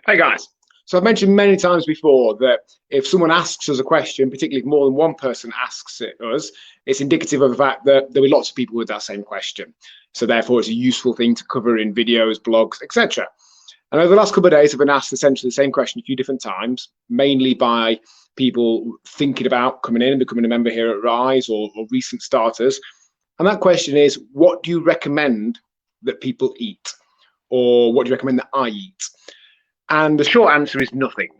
Hey guys, so I've mentioned many times before that if someone asks us a question, particularly if more than one person asks it us, it's indicative of the fact that there were lots of people with that same question. So therefore it's a useful thing to cover in videos, blogs, etc. And over the last couple of days, I've been asked essentially the same question a few different times, mainly by people thinking about coming in and becoming a member here at Rise or recent starters. And that question is, what do you recommend that people eat? Or what do you recommend that I eat? And the short answer is nothing.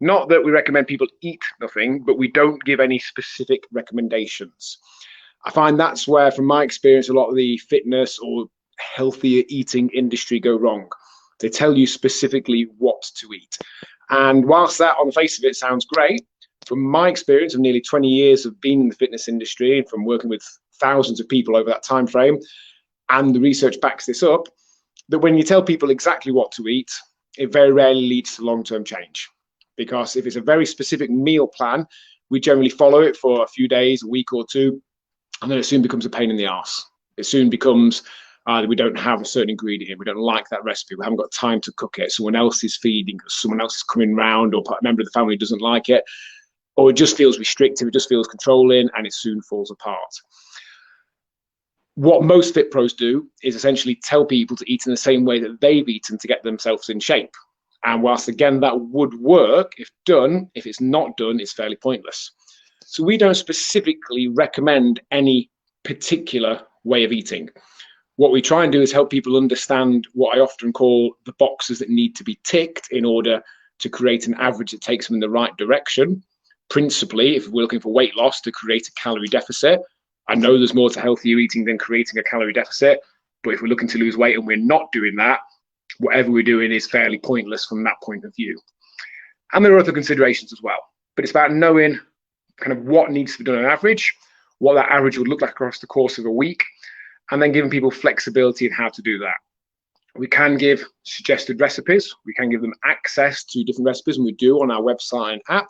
Not that we recommend people eat nothing, but we don't give any specific recommendations. I find that's where, from my experience, a lot of the fitness or healthier eating industry go wrong. They tell you specifically what to eat. And whilst that on the face of it sounds great, from my experience of nearly 20 years of being in the fitness industry and from working with thousands of people over that time frame, and the research backs this up, that when you tell people exactly what to eat, it very rarely leads to long-term change. Because if it's a very specific meal plan, we generally follow it for a few days, a week or two, and then it soon becomes a pain in the arse. It soon becomes we don't have a certain ingredient, we don't like that recipe, we haven't got time to cook it, someone else is feeding, someone else is coming round, or a member of the family doesn't like it, or it just feels restrictive, it just feels controlling, and it soon falls apart. What most fit pros do is essentially tell people to eat in the same way that they've eaten to get themselves in shape. And whilst again, that would work if done, if it's not done, it's fairly pointless. So we don't specifically recommend any particular way of eating. What we try and do is help people understand what I often call the boxes that need to be ticked in order to create an average that takes them in the right direction. Principally, if we're looking for weight loss, to create a calorie deficit. I know there's more to healthier eating than creating a calorie deficit, but if we're looking to lose weight and we're not doing that, whatever we're doing is fairly pointless from that point of view. And there are other considerations as well, but it's about knowing kind of what needs to be done on average, what that average would look like across the course of a week, and then giving people flexibility in how to do that. We can give suggested recipes, we can give them access to different recipes, and we do on our website and app,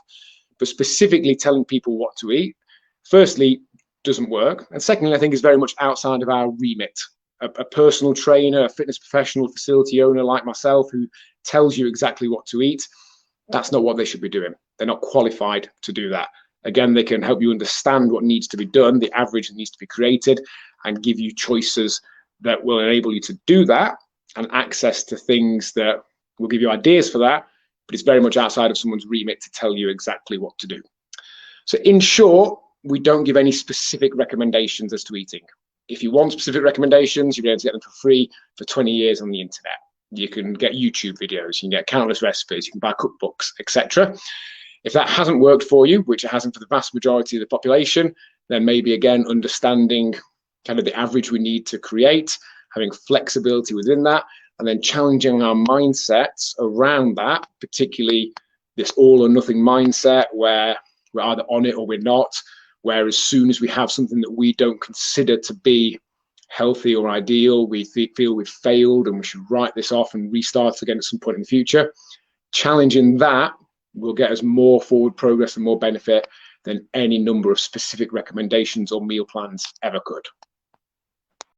but specifically telling people what to eat, firstly, doesn't work. And secondly, I think is very much outside of our remit. A personal trainer, a fitness professional, facility owner like myself who tells you exactly what to eat, that's not what they should be doing. They're not qualified to do that. Again, they can help you understand what needs to be done, the average that needs to be created, and give you choices that will enable you to do that and access to things that will give you ideas for that, but it's very much outside of someone's remit to tell you exactly what to do. So in short, we don't give any specific recommendations as to eating. If you want specific recommendations, you'll be able to get them for free for 20 years on the internet. You can get YouTube videos, you can get countless recipes, you can buy cookbooks, etc. If that hasn't worked for you, which it hasn't for the vast majority of the population, then maybe again, understanding kind of the average we need to create, having flexibility within that, and then challenging our mindsets around that, particularly this all or nothing mindset where we're either on it or we're not, where as soon as we have something that we don't consider to be healthy or ideal, we feel we've failed and we should write this off and restart again at some point in the future. Challenging that will get us more forward progress and more benefit than any number of specific recommendations or meal plans ever could.